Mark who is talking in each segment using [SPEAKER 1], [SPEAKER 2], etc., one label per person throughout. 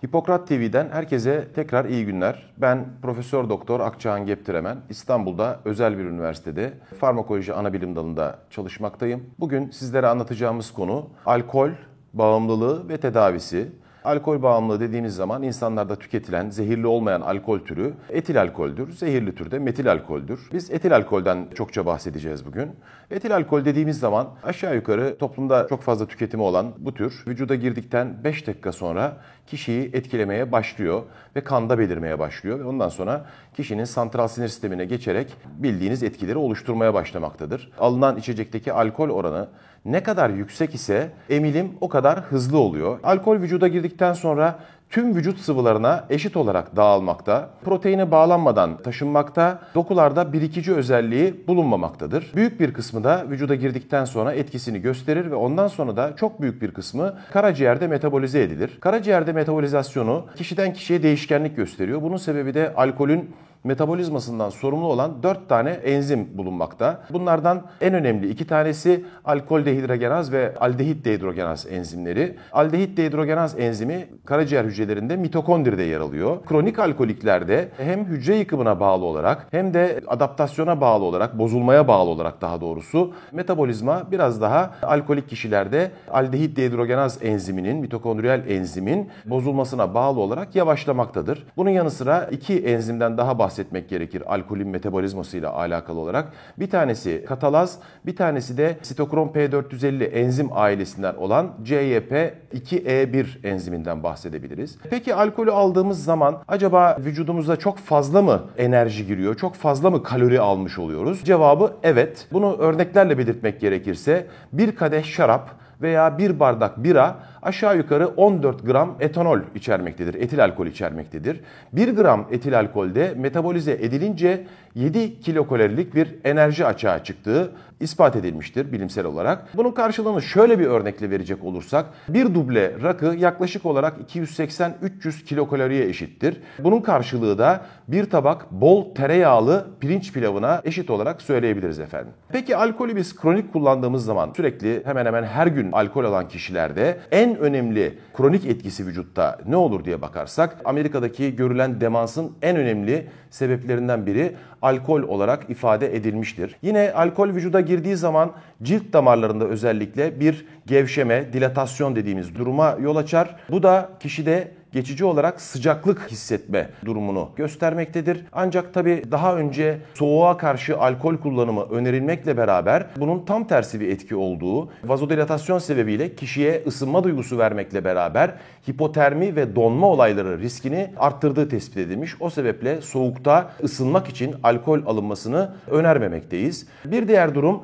[SPEAKER 1] Hipokrat TV'den herkese tekrar iyi günler. Ben Profesör Doktor Akçağan Geptiremen. İstanbul'da özel bir üniversitede farmakoloji anabilim dalında çalışmaktayım. Bugün sizlere anlatacağımız konu alkol bağımlılığı ve tedavisi. Alkol bağımlılığı dediğimiz zaman insanlarda tüketilen zehirli olmayan alkol türü etil alkoldür. Zehirli türde metil alkoldür. Biz etil alkolden çokça bahsedeceğiz bugün. Etil alkol dediğimiz zaman aşağı yukarı toplumda çok fazla tüketimi olan bu tür vücuda girdikten 5 dakika sonra kişiyi etkilemeye başlıyor ve kanda belirmeye başlıyor ve ondan sonra kişinin santral sinir sistemine geçerek bildiğiniz etkileri oluşturmaya başlamaktadır. Alınan içecekteki alkol oranı ne kadar yüksek ise emilim o kadar hızlı oluyor. Alkol vücuda girdikten sonra tüm vücut sıvılarına eşit olarak dağılmakta, proteine bağlanmadan taşınmakta, dokularda birikici özelliği bulunmamaktadır. Büyük bir kısmı da vücuda girdikten sonra etkisini gösterir ve ondan sonra da çok büyük bir kısmı karaciğerde metabolize edilir. Karaciğerde metabolizasyonu kişiden kişiye değişkenlik gösteriyor. Bunun sebebi de alkolün metabolizmasından sorumlu olan 4 tane enzim bulunmakta. Bunlardan en önemli 2 tanesi alkol dehidrogenaz ve aldehit dehidrogenaz enzimleri. Aldehit dehidrogenaz enzimi karaciğer hücrelerinde mitokondride yer alıyor. Kronik alkoliklerde hem hücre yıkımına bağlı olarak hem de adaptasyona bağlı olarak, bozulmaya bağlı olarak daha doğrusu metabolizma biraz daha alkolik kişilerde aldehit dehidrogenaz enziminin, mitokondriyal enzimin bozulmasına bağlı olarak yavaşlamaktadır. Bunun yanı sıra 2 enzimden daha bahsetmek gerekir alkolün metabolizmasıyla alakalı olarak. Bir tanesi katalaz, bir tanesi de sitokrom P450 enzim ailesinden olan CYP2E1 enziminden bahsedebiliriz. Peki alkolü aldığımız zaman acaba vücudumuza çok fazla mı enerji giriyor, çok fazla mı kalori almış oluyoruz? Cevabı evet. Bunu örneklerle belirtmek gerekirse bir kadeh şarap veya bir bardak bira aşağı yukarı 14 gram etanol içermektedir, etil alkol içermektedir. 1 gram etil alkolde metabolize edilince 7 kilokalorilik bir enerji açığa çıktığı ispat edilmiştir bilimsel olarak. Bunun karşılığını şöyle bir örnekle verecek olursak, bir duble rakı yaklaşık olarak 280-300 kilokaloriye eşittir. Bunun karşılığı da bir tabak bol tereyağlı pirinç pilavına eşit olarak söyleyebiliriz efendim. Peki alkolü biz kronik kullandığımız zaman sürekli hemen hemen her gün alkol alan kişilerde en önemli kronik etkisi vücutta ne olur diye bakarsak, Amerika'daki görülen demansın en önemli sebeplerinden biri alkol olarak ifade edilmiştir. Yine alkol vücuda girdiği zaman cilt damarlarında özellikle bir gevşeme, dilatasyon dediğimiz duruma yol açar. Bu da kişide geçici olarak sıcaklık hissetme durumunu göstermektedir. Ancak tabii daha önce soğuğa karşı alkol kullanımı önerilmekle beraber bunun tam tersi bir etki olduğu, vazodilatasyon sebebiyle kişiye ısınma duygusu vermekle beraber hipotermi ve donma olayları riskini arttırdığı tespit edilmiş. O sebeple soğukta ısınmak için alkol alınmasını önermemekteyiz. Bir diğer durum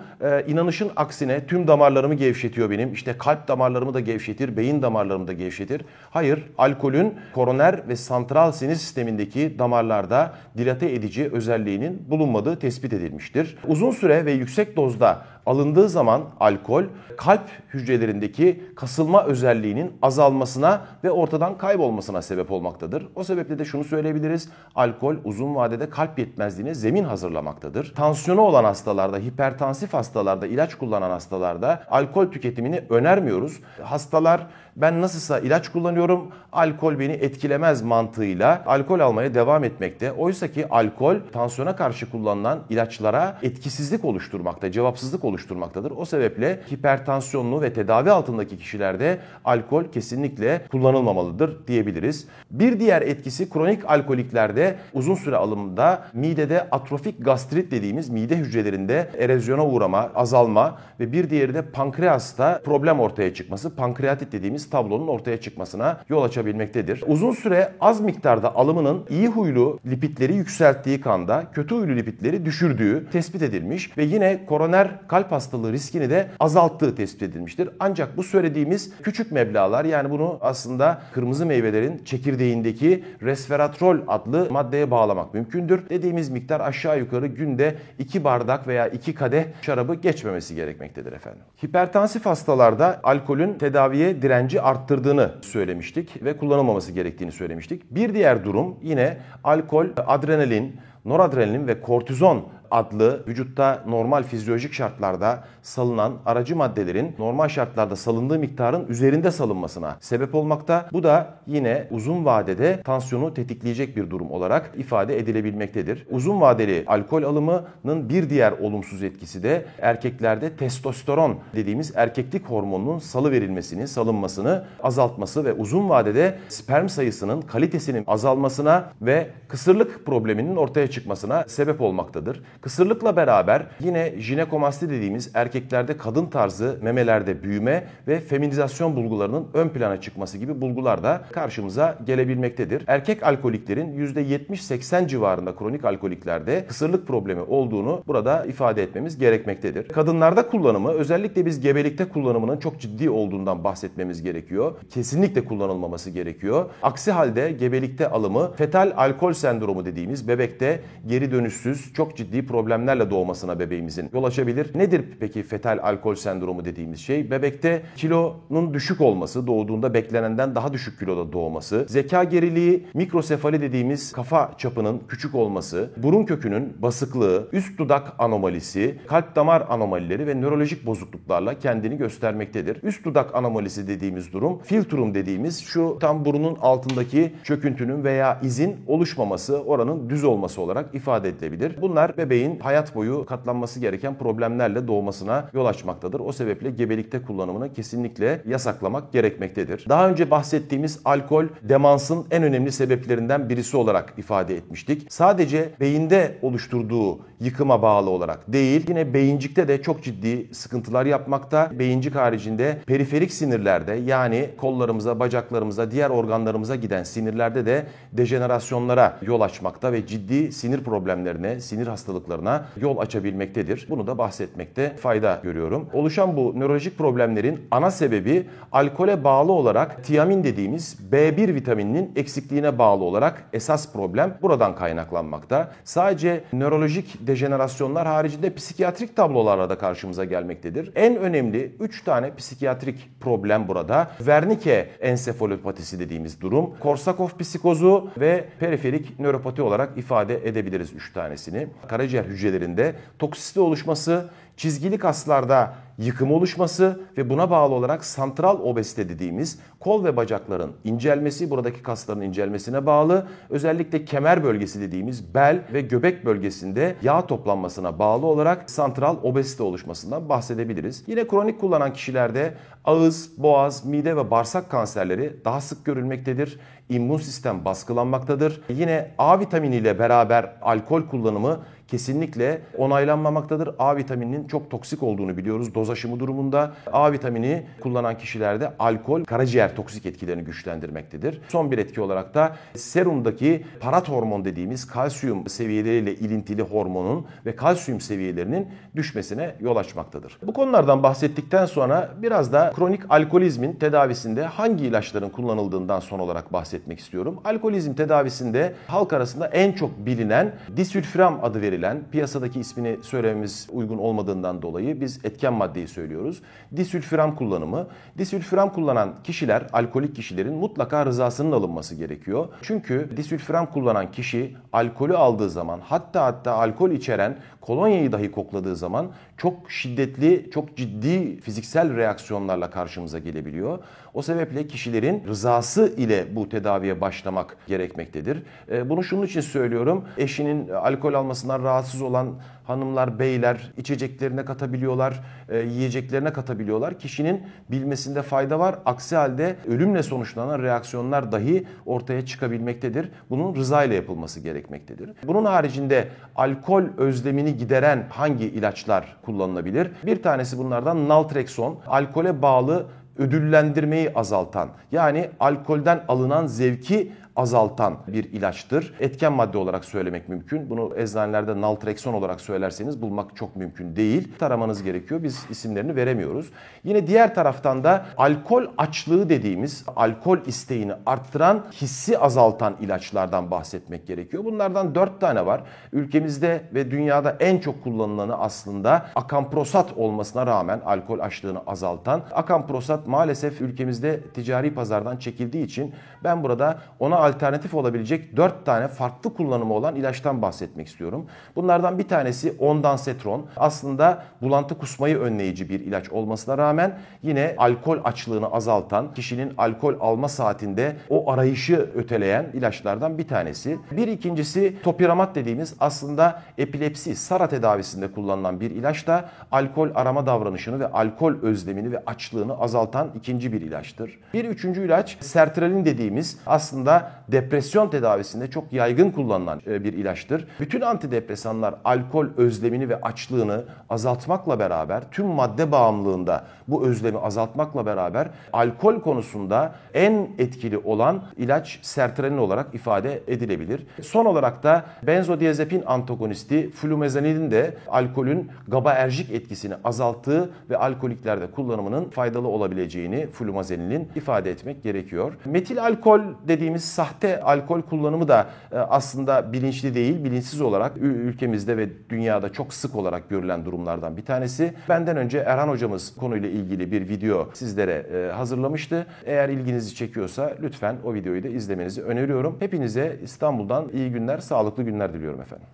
[SPEAKER 1] inanışın aksine tüm damarlarımı gevşetiyor benim, İşte kalp damarlarımı da gevşetir, beyin damarlarımı da gevşetir. Hayır, alkolün koroner ve santral sinir sistemindeki damarlarda dilate edici özelliğinin bulunmadığı tespit edilmiştir. Uzun süre ve yüksek dozda alındığı zaman alkol kalp hücrelerindeki kasılma özelliğinin azalmasına ve ortadan kaybolmasına sebep olmaktadır. O sebeple de şunu söyleyebiliriz. Alkol uzun vadede kalp yetmezliğine zemin hazırlamaktadır. Tansiyonu olan hastalarda, hipertansif hastalarda, ilaç kullanan hastalarda alkol tüketimini önermiyoruz. Hastalar ben nasılsa ilaç kullanıyorum, alkol beni etkilemez mantığıyla alkol almaya devam etmekte. Oysa ki alkol tansiyona karşı kullanılan ilaçlara etkisizlik oluşturmakta, cevapsızlık oluşturmaktadır. O sebeple hipertansiyonlu ve tedavi altındaki kişilerde alkol kesinlikle kullanılmamalıdır diyebiliriz. Bir diğer etkisi kronik alkoliklerde uzun süre alımda midede atrofik gastrit dediğimiz mide hücrelerinde erozyona uğrama, azalma ve bir diğeri de pankreasta problem ortaya çıkması, pankreatit dediğimiz tablonun ortaya çıkmasına yol açabilmektedir. Uzun süre az miktarda alımının iyi huylu lipidleri yükselttiği kanda kötü huylu lipidleri düşürdüğü tespit edilmiş ve yine koroner kalp kalp hastalığı riskini de azalttığı tespit edilmiştir. Ancak bu söylediğimiz küçük meblağlar, yani bunu aslında kırmızı meyvelerin çekirdeğindeki resveratrol adlı maddeye bağlamak mümkündür. Dediğimiz miktar aşağı yukarı günde 2 bardak veya 2 kadeh şarabı geçmemesi gerekmektedir efendim. Hipertansif hastalarda alkolün tedaviye direnci arttırdığını söylemiştik ve kullanılmaması gerektiğini söylemiştik. Bir diğer durum yine alkol, adrenalin, noradrenalin ve kortizon adlı vücutta normal fizyolojik şartlarda salınan aracı maddelerin normal şartlarda salındığı miktarın üzerinde salınmasına sebep olmakta. Bu da yine uzun vadede tansiyonu tetikleyecek bir durum olarak ifade edilebilmektedir. Uzun vadeli alkol alımının bir diğer olumsuz etkisi de erkeklerde testosteron dediğimiz erkeklik hormonunun salıverilmesini, salınmasını azaltması ve uzun vadede sperm sayısının kalitesinin azalmasına ve kısırlık probleminin ortaya çıkmasına sebep olmaktadır. Kısırlıkla beraber yine jinekomasti dediğimiz erkeklerde kadın tarzı memelerde büyüme ve feminizasyon bulgularının ön plana çıkması gibi bulgular da karşımıza gelebilmektedir. Erkek alkoliklerin %70-80 civarında kronik alkoliklerde kısırlık problemi olduğunu burada ifade etmemiz gerekmektedir. Kadınlarda kullanımı, özellikle biz gebelikte kullanımının çok ciddi olduğundan bahsetmemiz gerekiyor. Kesinlikle kullanılmaması gerekiyor. Aksi halde gebelikte alımı fetal alkol sendromu dediğimiz bebekte geri dönüşsüz çok ciddi problemlerle doğmasına bebeğimizin yol açabilir. Nedir peki fetal alkol sendromu dediğimiz şey? Bebekte kilonun düşük olması, doğduğunda beklenenden daha düşük kiloda doğması, zeka geriliği, mikrosefali dediğimiz kafa çapının küçük olması, burun kökünün basıklığı, üst dudak anomalisi, kalp damar anomalileri ve nörolojik bozukluklarla kendini göstermektedir. Üst dudak anomalisi dediğimiz durum, filtrum dediğimiz şu tam burunun altındaki çöküntünün veya izin oluşmaması, oranın düz olması olarak ifade edilebilir. Bunlar bebeğin hayat boyu katlanması gereken problemlerle doğmasına yol açmaktadır. O sebeple gebelikte kullanımını kesinlikle yasaklamak gerekmektedir. Daha önce bahsettiğimiz alkol demansın en önemli sebeplerinden birisi olarak ifade etmiştik. Sadece beyinde oluşturduğu yıkıma bağlı olarak değil, yine beyincikte de çok ciddi sıkıntılar yapmakta. Beyincik haricinde periferik sinirlerde, yani kollarımıza, bacaklarımıza, diğer organlarımıza giden sinirlerde de dejenerasyonlara yol açmakta ve ciddi sinir problemlerine, sinir hastalıklarına yol açabilmektedir. Bunu da bahsetmekte fayda görüyorum. Oluşan bu nörolojik problemlerin ana sebebi alkole bağlı olarak tiamin dediğimiz B1 vitamininin eksikliğine bağlı olarak esas problem buradan kaynaklanmakta. Sadece nörolojik dejenerasyonlar haricinde psikiyatrik tablolarla da karşımıza gelmektedir. En önemli 3 tane psikiyatrik problem burada. Wernicke ensefalopatisi dediğimiz durum, Korsakoff psikozu ve periferik nöropati olarak ifade edebiliriz 3 tanesini. Karaciğer hücrelerinde toksisite oluşması, çizgili kaslarda yıkım oluşması ve buna bağlı olarak santral obezite dediğimiz kol ve bacakların incelmesi, buradaki kasların incelmesine bağlı, özellikle kemer bölgesi dediğimiz bel ve göbek bölgesinde yağ toplanmasına bağlı olarak santral obezite oluşmasından bahsedebiliriz. Yine kronik kullanan kişilerde ağız, boğaz, mide ve bağırsak kanserleri daha sık görülmektedir. İmmün sistem baskılanmaktadır. Yine A vitamini ile beraber alkol kullanımı kesinlikle onaylanmamaktadır. A vitamininin çok toksik olduğunu biliyoruz doz aşımı durumunda. A vitamini kullanan kişilerde alkol karaciğer toksik etkilerini güçlendirmektedir. Son bir etki olarak da serumdaki parathormon dediğimiz kalsiyum seviyeleriyle ilintili hormonun ve kalsiyum seviyelerinin düşmesine yol açmaktadır. Bu konulardan bahsettikten sonra biraz da kronik alkolizmin tedavisinde hangi ilaçların kullanıldığından son olarak bahsetmek istiyorum. Alkolizm tedavisinde halk arasında en çok bilinen disülfiram adı verilen, piyasadaki ismini söylememiz uygun olmadığından dolayı biz etken maddeyi söylüyoruz. Disülfiram kullanımı. Disülfiram kullanan kişiler, alkolik kişilerin mutlaka rızasının alınması gerekiyor. Çünkü disülfiram kullanan kişi alkolü aldığı zaman, hatta alkol içeren kolonyayı dahi kokladığı zaman çok şiddetli, çok ciddi fiziksel reaksiyonlarla karşımıza gelebiliyor. O sebeple kişilerin rızası ile bu tedaviye başlamak gerekmektedir. Bunu şunun için söylüyorum. Eşinin alkol almasından rahatsız olan hanımlar, beyler içeceklerine katabiliyorlar, yiyeceklerine katabiliyorlar. Kişinin bilmesinde fayda var. Aksi halde ölümle sonuçlanan reaksiyonlar dahi ortaya çıkabilmektedir. Bunun rıza ile yapılması gerekmektedir. Bunun haricinde alkol özlemini gideren hangi ilaçlar kullanılabilir? Bir tanesi bunlardan naltrekson. Alkole bağlı ödüllendirmeyi azaltan, yani alkolden alınan zevki azaltan bir ilaçtır. Etken madde olarak söylemek mümkün. Bunu eczanelerde naltrekson olarak söylerseniz bulmak çok mümkün değil. Taramanız gerekiyor. Biz isimlerini veremiyoruz. Yine diğer taraftan da alkol açlığı dediğimiz, alkol isteğini arttıran, hissi azaltan ilaçlardan bahsetmek gerekiyor. Bunlardan 4 tane var. Ülkemizde ve dünyada en çok kullanılanı aslında akamprosat olmasına rağmen alkol açlığını azaltan. Akamprosat maalesef ülkemizde ticari pazardan çekildiği için ben burada ona alternatif olabilecek 4 tane farklı kullanımı olan ilaçtan bahsetmek istiyorum. Bunlardan bir tanesi ondansetron. Aslında bulantı kusmayı önleyici bir ilaç olmasına rağmen yine alkol açlığını azaltan, kişinin alkol alma saatinde o arayışı öteleyen ilaçlardan bir tanesi. Bir ikincisi topiramat dediğimiz aslında epilepsi, SARA tedavisinde kullanılan bir ilaç da alkol arama davranışını ve alkol özlemini ve açlığını azaltan ikinci bir ilaçtır. Bir üçüncü ilaç sertralin dediğimiz aslında depresyon tedavisinde çok yaygın kullanılan bir ilaçtır. Bütün antidepresanlar alkol özlemini ve açlığını azaltmakla beraber tüm madde bağımlılığında bu özlemi azaltmakla beraber alkol konusunda en etkili olan ilaç sertralin olarak ifade edilebilir. Son olarak da benzodiazepin antagonisti flumazenilin de alkolün GABAerjik etkisini azalttığı ve alkoliklerde kullanımının faydalı olabileceğini flumazenilin ifade etmek gerekiyor. Metil alkol dediğimiz sahte alkol kullanımı da aslında bilinçli değil, bilinçsiz olarak ülkemizde ve dünyada çok sık olarak görülen durumlardan bir tanesi. Benden önce Erhan hocamız konuyla ilgili bir video sizlere hazırlamıştı. Eğer ilginizi çekiyorsa lütfen o videoyu da izlemenizi öneriyorum. Hepinize İstanbul'dan iyi günler, sağlıklı günler diliyorum efendim.